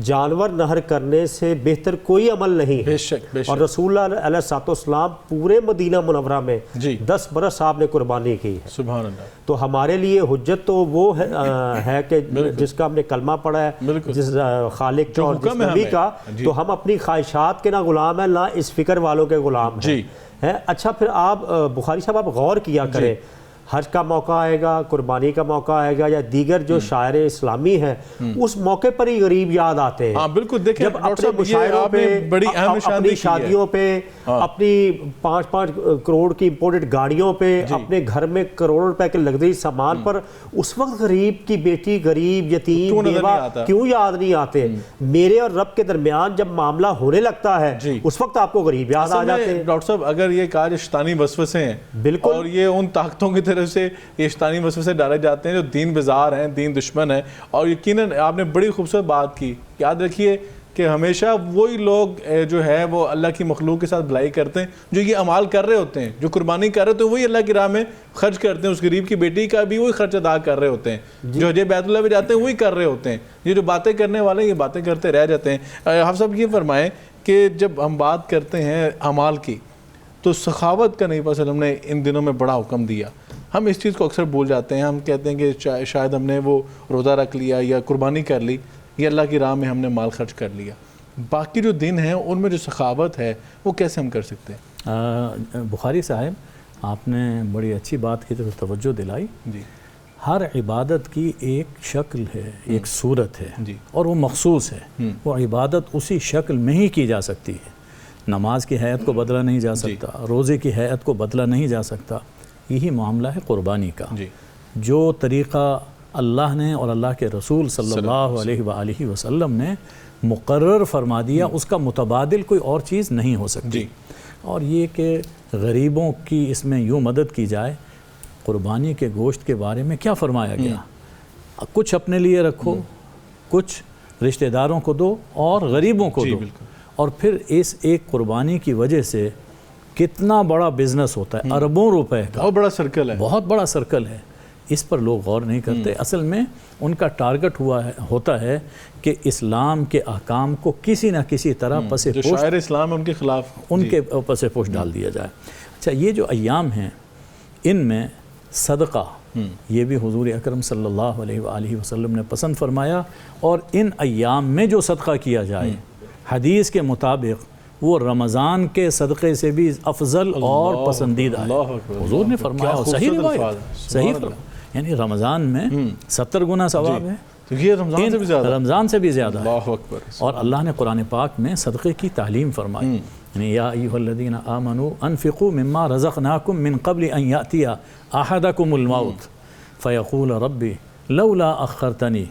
جانور نہر کرنے سے بہتر کوئی عمل نہیں ہے. اور رسول اللہ علیہ السلام پورے مدینہ منورہ میں 10 برس آپ نے قربانی کی ہے. سبحان اللہ. تو ہمارے لیے حجت تو وہ ہے کہ جس کا ہم نے کلمہ پڑھا ہے، جس خالق کا اور جس نبی کا، تو ہم اپنی خواہشات کے نہ غلام ہیں نہ اس فکر والوں کے غلام ہیں. اچھا پھر آپ بخاری صاحب آپ غور کیا کریں، حج کا موقع آئے گا، قربانی کا موقع آئے گا، یا دیگر جو شاعر اسلامی ہیں اس موقع پر ہی غریب یاد آتے ہیں۔ ہاں بالکل، دیکھیں جب اپنے مشاعروں پہ، اپنی شادیوں پہ، اپنی 5-5 کروڑ کی امپورٹڈ گاڑیوں پہ، اپنے گھر میں کروڑوں روپے کے لگژری سامان پر، اس وقت غریب کی بیٹی، غریب، یتیم، بیوہ کیوں یاد نہیں آتے؟ میرے اور رب کے درمیان جب معاملہ ہونے لگتا ہے اس وقت آپ کو غریب یاد آ جاتے ہیں۔ ڈاکٹر صاحب اگر یہ کہا شیطانی وسوسے ہیں، بالکل، اور یہ ان طاقتوں کی طرف سے یہ شیطانی وسوسے ڈالے جاتے ہیں جو دین بیزار ہیں، دین دشمن ہیں، اور یقیناً آپ نے بڑی خوبصورت بات کی، یاد رکھیے کہ ہمیشہ وہی لوگ جو ہے وہ اللہ کی مخلوق کے ساتھ بھلائی کرتے ہیں جو یہ اعمال کر رہے ہوتے ہیں، جو قربانی کر رہے ہوتے ہیں، وہی اللہ کی راہ میں خرچ کرتے ہیں، اس غریب کی بیٹی کا بھی وہی خرچ ادا کر رہے ہوتے ہیں، جو حج بیت اللہ پہ جاتے ہیں وہی کر رہے ہوتے ہیں۔ یہ جو باتیں کرنے والے یہ باتیں کرتے رہ جاتے ہیں۔ حافظ صاحب یہ فرمائیں کہ جب ہم بات کرتے ہیں اعمال کی تو سخاوت کا نبی صلی اللہ علیہ وسلم نے ان دنوں میں بڑا حکم دیا۔ ہم اس چیز کو اکثر بھول جاتے ہیں، ہم کہتے ہیں کہ شاید ہم نے وہ روزہ رکھ لیا یا قربانی کر لی یا اللہ کی راہ میں ہم نے مال خرچ کر لیا، باقی جو دن ہیں ان میں جو سخاوت ہے وہ کیسے ہم کر سکتے ہیں؟ بخاری صاحب آپ نے بڑی اچھی بات کی طرف توجہ دلائی۔ جی، ہر عبادت کی ایک شکل ہے، ایک صورت ہے، جی، اور وہ مخصوص ہے، وہ عبادت اسی شکل میں ہی کی جا سکتی ہے۔ نماز کی حیت کو بدلا نہیں جا سکتا، روزے کی حیت کو بدلا نہیں جا سکتا۔ یہی معاملہ ہے قربانی کا، جو طریقہ اللہ نے اور اللہ کے رسول صلی اللہ علیہ وآلہ وسلم نے مقرر فرما دیا، اس کا متبادل کوئی اور چیز نہیں ہو سکتی۔ اور یہ کہ غریبوں کی اس میں یوں مدد کی جائے، قربانی کے گوشت کے بارے میں کیا فرمایا گیا؟ کچھ اپنے لیے رکھو، کچھ رشتہ داروں کو دو اور غریبوں کو دو، اور پھر اس ایک قربانی کی وجہ سے کتنا بڑا بزنس ہوتا ہے، اربوں روپے کا، بہت بڑا سرکل ہے، بہت بڑا سرکل ہے۔ اس پر لوگ غور نہیں کرتے۔ اصل میں ان کا ٹارگٹ ہوتا ہے کہ اسلام کے احکام کو کسی نہ کسی طرح پس جو پوش، شاعر اسلام ان کے خلاف، ان کے پس پوش ڈال دیا جائے۔ اچھا، یہ جو ایام ہیں ان میں صدقہ، یہ بھی حضور اکرم صلی اللہ علیہ وآلہ وسلم نے پسند فرمایا، اور ان ایام میں جو صدقہ کیا جائے حدیث کے مطابق وہ رمضان کے صدقے سے بھی افضل اور پسندیدہ ہے۔ حضور نے فرمایا، اور صحیح روایت، صحیح فرمایا، یعنی رمضان میں 70 گنا ثواب ہے، تو یہ رمضان سے بھی زیادہ، رمضان سے بھی زیادہ ہے۔ اللہ اکبر۔ اور اللہ نے قرآن پاک میں صدقے کی تعلیم فرمائی، یعنی یا ایھا الذین آمنوا انفقوا مما رزقناکم من قبل ان یأتی احدکم الموت فیقول ربی لولا اخرتنی۔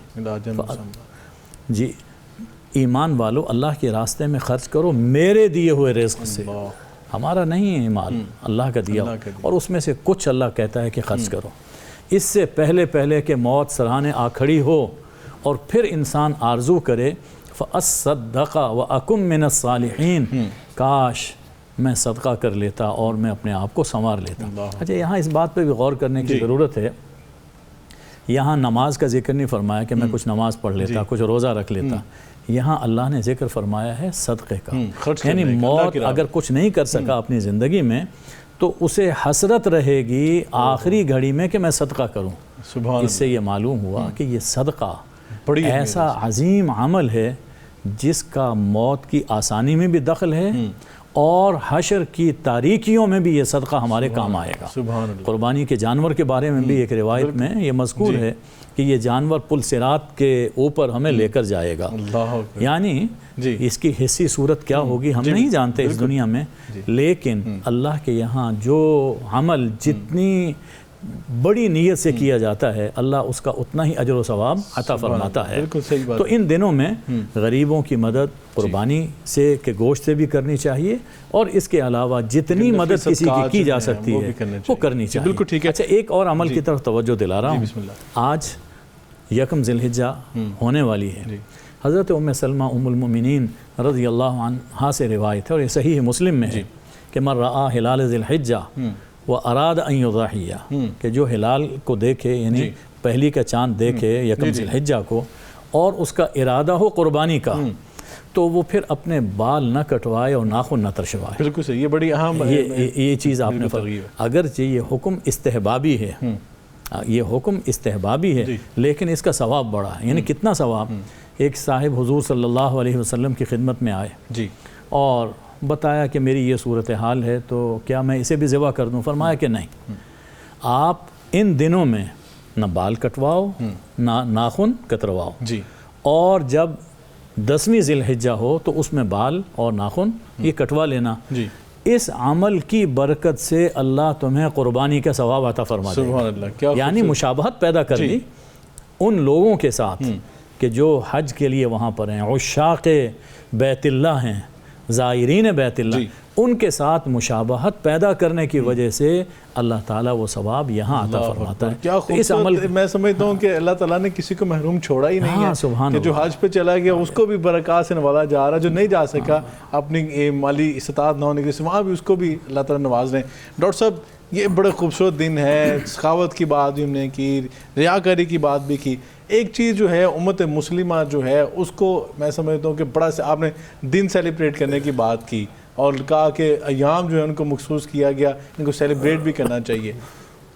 جی، ایمان والو اللہ کے راستے میں خرچ کرو میرے دیے ہوئے رزق سے، ہمارا نہیں ہے مال، اللہ کا دیا، اور اس میں سے کچھ اللہ کہتا ہے کہ خرچ کرو، اس سے پہلے کہ موت سراہنے آ کھڑی ہو، اور پھر انسان آرزو کرے فَأَصَّدَّقَ وَأَكُن مِّنَ الصَّالِحِينَ، کاش میں صدقہ کر لیتا اور میں اپنے آپ کو سنوار لیتا۔ اچھا، یہاں اس بات پہ بھی غور کرنے کی ضرورت ہے۔ یہاں نماز کا ذکر نہیں فرمایا کہ میں کچھ نماز پڑھ لیتا، کچھ روزہ رکھ لیتا، یہاں اللہ نے ذکر فرمایا ہے صدقے کا، یعنی موت اگر کچھ نہیں کر سکا اپنی زندگی میں تو اسے حسرت رہے گی آخری گھڑی میں کہ میں صدقہ کروں۔ اس سے یہ معلوم ہوا کہ یہ صدقہ ایسا عظیم عمل ہے جس کا موت کی آسانی میں بھی دخل ہے، اور حشر کی تاریکیوں میں بھی یہ صدقہ ہمارے کام آئے گا۔ قربانی کے جانور کے بارے میں بھی ایک روایت میں یہ مذکور ہے کہ یہ جانور پل صراط کے اوپر ہمیں لے کر جائے گا، یعنی اس کی حصی صورت کیا ہوگی ہم نہیں جانتے اس دنیا میں، لیکن اللہ کے یہاں جو عمل جتنی بڑی نیت سے کیا جاتا ہے اللہ اس کا اتنا ہی اجر و ثواب عطا فرماتا ہے۔ تو ان دنوں میں غریبوں کی مدد قربانی سے کے گوشت سے بھی کرنی چاہیے، اور اس کے علاوہ جتنی مدد کسی کی جا سکتی ہے وہ کرنی چاہیے۔ بالکل ٹھیک ہے۔ اچھا، ایک اور عمل کی طرف توجہ دلا رہا ہوں۔ آج یکم ذی الحجہ ہونے والی ہے۔ حضرت ام سلمہ ام المؤمنین رضی اللہ عنہا سے روایت ہے، اور یہ صحیح مسلم میں ہے کہ من رآ ہلال ذی الحجہ واراد ان یضحی، کہ جو ہلال کو دیکھے، یعنی پہلی کا چاند دیکھے یکم ذی الحجہ کو، اور اس کا ارادہ ہو قربانی کا، تو وہ پھر اپنے بال نہ کٹوائے اور ناخن نہ ترشوائے۔ بالکل صحیح، یہ بڑی اہم یہ چیز آپ نے فرمائی۔ اگرچہ یہ حکم استحبابی ہے، یہ حکم استحبابی ہے، لیکن اس کا ثواب بڑا ہے۔ یعنی کتنا ثواب؟ ایک صاحب حضور صلی اللہ علیہ وسلم کی خدمت میں آئے اور بتایا کہ میری یہ صورتحال ہے، تو کیا میں اسے بھی ذبح کر دوں؟ فرمایا کہ نہیں، آپ ان دنوں میں نہ بال کٹواؤ نہ ناخن کترواؤ، جی، اور جب 10ویں ذی الحجہ ہو تو اس میں بال اور ناخن یہ کٹوا لینا، جی، اس عمل کی برکت سے اللہ تمہیں قربانی کا ثواب عطا فرما دے سبحان گا۔ اللہ، کیا یعنی مشابہت پیدا کر لی ان لوگوں کے ساتھ کہ جو حج کے لیے وہاں پر ہیں، عشاق بیت اللہ ہیں، زائرین بیت اللہ، ان کے ساتھ مشابہت پیدا کرنے کی وجہ سے اللہ تعالیٰ وہ ثواب یہاں عطا فرماتا ہے۔ کیا خوبصورت، میں سمجھتا ہوں کہ اللہ تعالیٰ نے کسی کو محروم چھوڑا ہی نہیں ہے، سبحان کہ جو حج پہ چلا گیا اس کو بھی برکات سے نوازا جا رہا، جو نہیں جا سکا اپنی مالی استطاعت نہ ہونے کی وجہ سے، وہاں بھی اس کو بھی اللہ تعالیٰ نواز رہے ہیں۔ ڈاکٹر صاحب یہ بڑے خوبصورت دن ہے، سخاوت کی بات بھی ہم نے کی، ریاکاری کی بات بھی کی۔ ایک چیز جو ہے امت مسلمہ جو ہے اس کو میں سمجھتا ہوں کہ بڑا سے آپ نے دن سیلیبریٹ کرنے کی بات کی اور کہا کہ ایام جو ہے ان کو مخصوص کیا گیا، ان کو سیلیبریٹ بھی کرنا چاہیے۔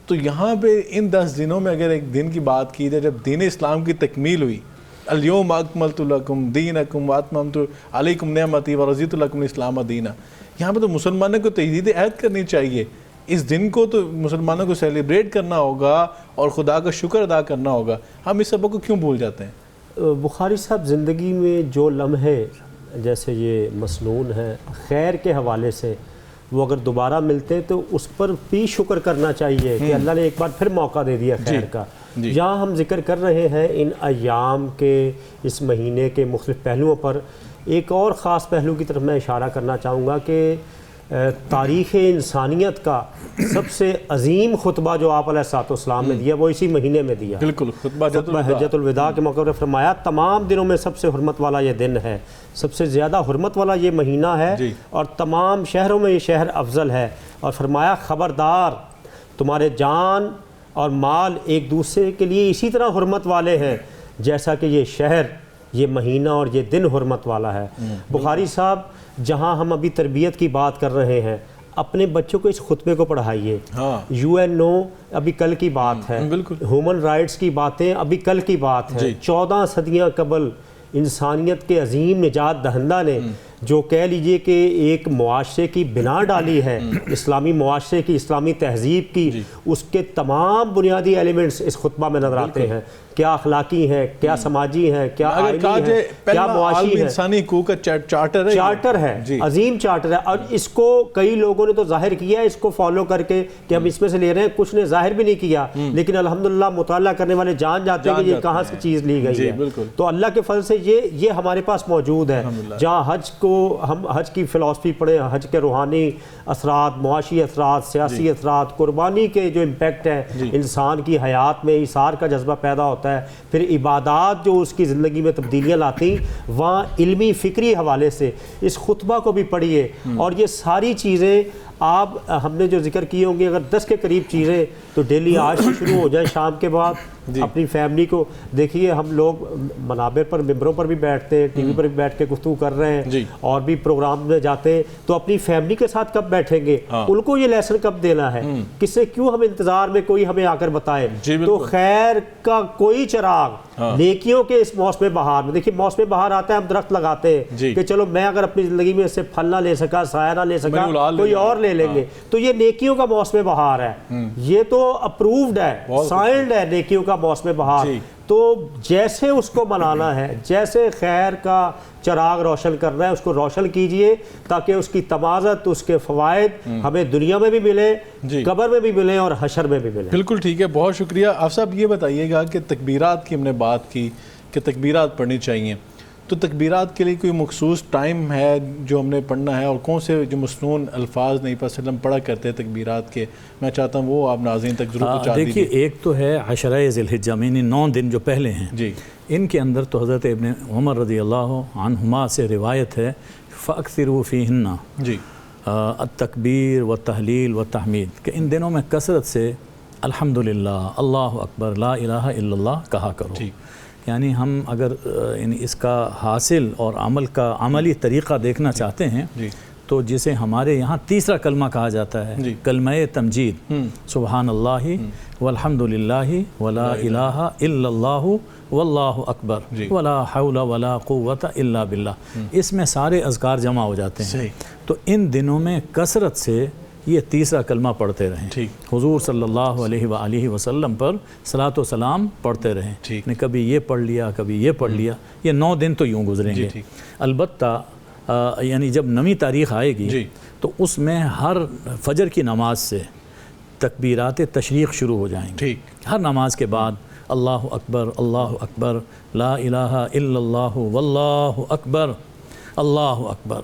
تو یہاں پہ ان 10 دنوں میں اگر ایک دن کی بات کی جائے جب دین اسلام کی تکمیل ہوئی، الیوم اکملت لکم دینکم واتممت علیکم نعمتی ورضیت لکم الاسلام دینا، یہاں پہ تو مسلمانوں کو تجدید عہد کرنی چاہیے۔ اس دن کو تو مسلمانوں کو سیلیبریٹ کرنا ہوگا اور خدا کا شکر ادا کرنا ہوگا، ہم اس سبق کو کیوں بھول جاتے ہیں؟ بخاری صاحب زندگی میں جو لمحے جیسے یہ مسنون ہے خیر کے حوالے سے، وہ اگر دوبارہ ملتے تو اس پر بھی شکر کرنا چاہیے کہ اللہ نے ایک بار پھر موقع دے دیا خیر کا۔ یہاں ہم ذکر کر رہے ہیں ان ایام کے، اس مہینے کے مختلف پہلوؤں پر، ایک اور خاص پہلو کی طرف میں اشارہ کرنا چاہوں گا کہ تاریخ انسانیت کا سب سے عظیم خطبہ جو آپ علیہ السلام نے دیا وہ اسی مہینے میں دیا۔ بالکل، خطبہ حجۃ الوداع کے موقع پر فرمایا تمام دنوں میں سب سے حرمت والا یہ دن ہے، سب سے زیادہ حرمت والا یہ مہینہ ہے، اور تمام شہروں میں یہ شہر افضل ہے، اور فرمایا خبردار تمہارے جان اور مال ایک دوسرے کے لیے اسی طرح حرمت والے ہیں جیسا کہ یہ شہر، یہ مہینہ اور یہ دن حرمت والا ہے۔ بخاری صاحب جہاں ہم ابھی تربیت کی بات کر رہے ہیں، اپنے بچوں کو اس خطبے کو پڑھائیے۔ UNO ابھی کل کی بات ہے، ہیومن رائٹس کی باتیں ابھی کل کی بات ہے۔ 14 صدیاں قبل انسانیت کے عظیم نجات دہندہ نے جو کہہ لیجئے کہ ایک معاشرے کی بنا ڈالی ہے، اسلامی معاشرے کی، اسلامی تہذیب کی، اس کے تمام بنیادی ایلیمنٹس اس خطبہ میں نظر آتے ہیں، کیا اخلاقی ہیں، کیا سماجی ہیں، کیا آئینی ہیں، کیا معاشی ہیں۔ انسانی حقوق کا چارٹر ہے، عظیم چارٹر ہے، اور اس کو کئی لوگوں نے تو ظاہر کیا ہے اس کو فالو کر کے کہ ہم اس میں سے لے رہے ہیں، کچھ نے ظاہر بھی نہیں کیا، لیکن الحمدللہ مطالعہ کرنے والے جان جاتے ہیں کہ یہ کہاں سے چیز لی گئی ہے۔ تو اللہ کے فضل سے یہ ہمارے پاس موجود ہے۔ جہاں حج کو ہم حج کی فلسفی پڑھیں، حج کے روحانی اثرات، معاشی اثرات، سیاسی اثرات، قربانی کے جو امپیکٹ ہیں انسان کی حیات میں، ایثار کا جذبہ پیدا ہوتا ہے، پھر عبادات جو اس کی زندگی میں تبدیلیاں لاتی، وہاں علمی فکری حوالے سے اس خطبہ کو بھی پڑھیے، اور یہ ساری چیزیں آپ ہم نے جو ذکر کی ہوں گی، اگر 10 کے قریب چیزیں تو ڈیلی آج سے شروع ہو جائیں، شام کے بعد اپنی فیملی کو دیکھیے۔ ہم لوگ منابر پر، ممبروں پر بھی بیٹھتے ہیں، ٹی وی پر بھی بیٹھ کے گفتگو کر رہے ہیں، اور بھی پروگرام میں جاتے ہیں، تو اپنی فیملی کے ساتھ کب بیٹھیں گے، ان کو یہ لیسن کب دینا ہے، کس سے کیوں ہم انتظار میں کوئی ہمیں آ کر بتائے۔ تو خیر کا کوئی چراغ نیکیوں کے اس موسم بہار میں، دیکھیے موسم بہار آتا ہے ہم درخت لگاتے ہیں کہ چلو میں اگر اپنی زندگی میں اس سے پھل نہ لے سکا، سایہ نہ لے سکا، کوئی اور لے لیں گے، تو یہ نیکیوں کا موسم بہار ہے، یہ تو اپرووڈ ہے، سائنڈ ہے نیکیوں کا موسم بہار۔ تو جیسے اس کو منانا ہے، جیسے خیر کا چراغ روشن کرنا ہے، اس کو روشن کیجئے تاکہ اس کی تمازت، اس کے فوائد ہمیں دنیا میں بھی ملیں، قبر میں بھی ملیں اور حشر میں بھی ملیں۔ بالکل ٹھیک ہے، بہت شکریہ۔ آپ صاحب یہ بتائیے گا کہ تکبیرات کی ہم نے بات کی کہ تکبیرات پڑھنی چاہیے، تو تکبیرات کے لیے کوئی مخصوص ٹائم ہے جو ہم نے پڑھنا ہے، اور کون سے جو مسنون الفاظ نبی صلی اللہ علیہ وسلم پڑھا کرتے ہیں تکبیرات کے، میں چاہتا ہوں وہ آپ ناظرین تک ضرور پہنچا دیجیے۔ دیکھیے ایک تو ہے عشرہ ذی الحجہ، یعنی 9 دن جو پہلے ہیں، ان کے اندر تو حضرت ابن عمر رضی اللہ عنہما سے روایت ہے فَأَكْثِرُوا فِيهِنَّ التکبیر والتحلیل والتحمید، کہ ان دنوں میں کثرت سے الحمدللہ، اللہ اکبر، لا الہ الا اللہ کہا کرو۔ یعنی ہم اگر اس کا حاصل اور عمل کا عملی طریقہ دیکھنا چاہتے ہیں تو جسے ہمارے یہاں تیسرا کلمہ کہا جاتا ہے، کلمہ تمجید، سبحان اللہ والحمد للہ ولا الہ الا اللہ واللہ اکبر ولا حول ولا قوت الا باللہ، اس میں سارے اذکار جمع ہو جاتے ہیں۔ تو ان دنوں میں کثرت سے یہ تیسرا کلمہ پڑھتے رہیں، ٹھیک، حضور صلی اللہ علیہ وآلہ وسلم پر صلاۃ و سلام پڑھتے رہیں، ٹھیک، نے کبھی یہ پڑھ لیا کبھی یہ پڑھ لیا، یہ 9 دن تو یوں گزریں گے۔ ٹھیک، البتہ یعنی جب نویں تاریخ آئے گی جی، تو اس میں ہر فجر کی نماز سے تکبیرات تشریق شروع ہو جائیں گے، ٹھیک، ہر نماز کے بعد اللہ اکبر لا الہ الا اللہ واللہ اکبر اللہ اکبر،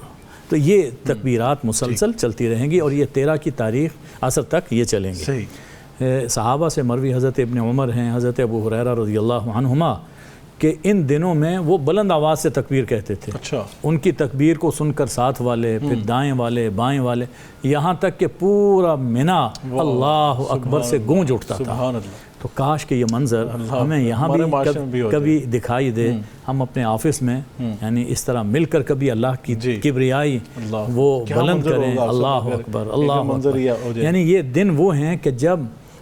تو یہ تکبیرات مسلسل چلتی رہیں گی اور یہ 13 کی تاریخ عصر تک یہ چلیں گے۔ صحیح، صحابہ سے مروی حضرت ابن عمر ہیں، حضرت ابو ہریرہ رضی اللہ عنہما، کہ ان دنوں میں وہ بلند آواز سے تکبیر کہتے تھے، اچھا، ان کی تکبیر کو سن کر ساتھ والے، پھر دائیں والے، بائیں والے، یہاں تک کہ پورا منا اللہ اکبر سے گونج اٹھتا تھا۔ سبحان اللہ، تو کاش کہ یہ منظر ہمیں یہاں ہمارے معاشرے میں بھی بھی ہو کبھی دکھائی دے، ہم اپنے آفس میں یعنی اس طرح مل کر کبھی اللہ کی جی، کبریائی اللہ، وہ کیا بلند منظر کریں، ہوگا آپ سب اللہ کو اکبر ایک اللہ منظر ہی ہو اکبر، جائے۔ یعنی یہ دن وہ ہیں کہ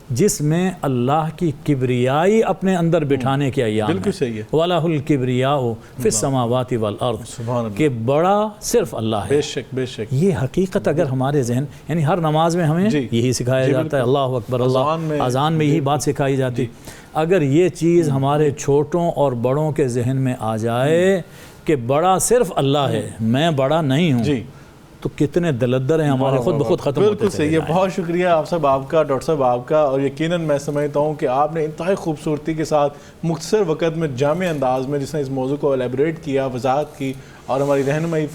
جس میں اللہ کی کبریائی اپنے اندر بٹھانے کے ایام بالکل صحیح ہے، وَلَهُ الْكِبْرِيَاءُ فِي السَّمَاوَاتِ وَالْأَرْضِ، سبحان اللہ، کہ بڑا صرف اللہ ہے۔ بے شک، بے شک، یہ حقیقت اگر ہمارے ذہن، یعنی ہر نماز میں ہمیں جی، یہی سکھایا جی، جاتا ہے، بالکل، اللہ اکبر اذان میں، اللہ، اذان میں یہی بات سکھائی جاتی، اگر یہ چیز ہمارے چھوٹوں اور بڑوں کے ذہن میں آ جائے کہ بڑا صرف اللہ ہے، میں بڑا نہیں ہوں، جی، تو کتنے دلدر ہیں ہمارے خود بخود ختم ہوتے بالکل صحیح ہے۔ بہت شکریہ آپ صاحب آپ کا، ڈاکٹر صاحب آپ کا، اور یقیناً میں سمجھتا ہوں کہ آپ نے انتہائی خوبصورتی کے ساتھ مختصر وقت میں جامع انداز میں جس نے اس موضوع کو ایلیبریٹ کیا، وضاحت کی اور ہماری رہنمائی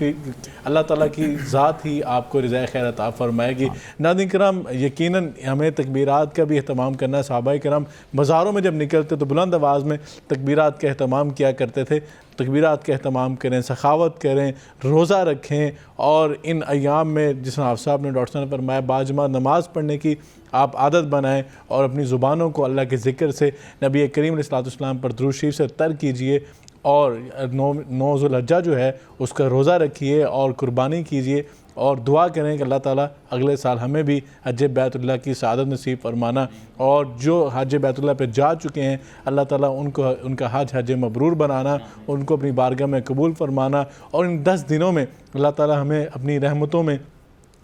اللہ تعالیٰ کی ذات ہی آپ کو رضا خیر عطا فرمائے گی۔ ناظرین کرام، یقیناً ہمیں تکبیرات کا بھی اہتمام کرنا ہے۔ صحابہ کرام بازاروں میں جب نکلتے تو بلند آواز میں تکبیرات کا اہتمام کیا کرتے تھے۔ تکبیرات کا اہتمام کریں، سخاوت کریں، روزہ رکھیں، اور ان ایام میں جس طرح آپ صاحب نے، ڈاکٹر صاحب نے فرمایا، باجماعت نماز پڑھنے کی آپ عادت بنائیں اور اپنی زبانوں کو اللہ کے ذکر سے، نبی کریم علیہ السلام پر درود شریف سے تر کیجئے، اور 9 ذوالحجہ جو ہے اس کا روزہ رکھیے اور قربانی کیجئے، اور دعا کریں کہ اللہ تعالیٰ اگلے سال ہمیں بھی حج بیت اللہ کی سعادت نصیب فرمانا، اور جو حج بیت اللہ پہ جا چکے ہیں اللہ تعالیٰ ان کا حج مبرور بنانا، ان کو اپنی بارگاہ میں قبول فرمانا، اور ان 10 دنوں میں اللہ تعالیٰ ہمیں اپنی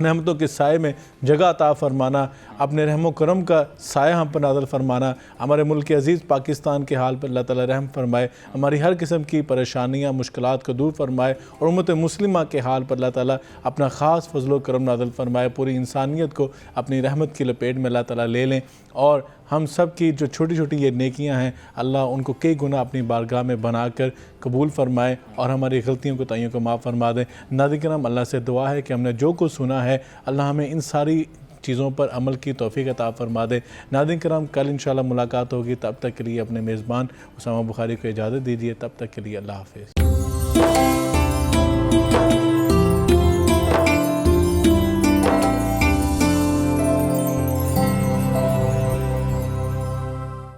رحمتوں کے سائے میں جگہ عطا فرمانا، اپنے رحم و کرم کا سایہ ہم پر نازل فرمانا، ہمارے ملک عزیز پاکستان کے حال پر اللہ تعالیٰ رحم فرمائے، ہماری ہر قسم کی پریشانیاں مشکلات کو دور فرمائے، اور امت مسلمہ کے حال پر اللہ تعالیٰ اپنا خاص فضل و کرم نازل فرمائے، پوری انسانیت کو اپنی رحمت کی لپیٹ میں اللہ تعالیٰ لے لیں، اور ہم سب کی جو چھوٹی چھوٹی یہ نیکیاں ہیں اللہ ان کو کئی گنا اپنی بارگاہ میں بنا کر قبول فرمائے، اور ہماری غلطیوں کو تائیوں کو معاف فرما دیں۔ ناظرین کرام، اللہ سے دعا ہے کہ ہم نے جو کچھ سنا ہے اللہ ہمیں ان ساری چیزوں پر عمل کی توفیق عطا فرما دے۔ ناظرین کرام، کل انشاءاللہ ملاقات ہوگی، تب تک کے لیے اپنے میزبان اسامہ بخاری کو اجازت دیجیے، تب تک کے لیے اللہ حافظ۔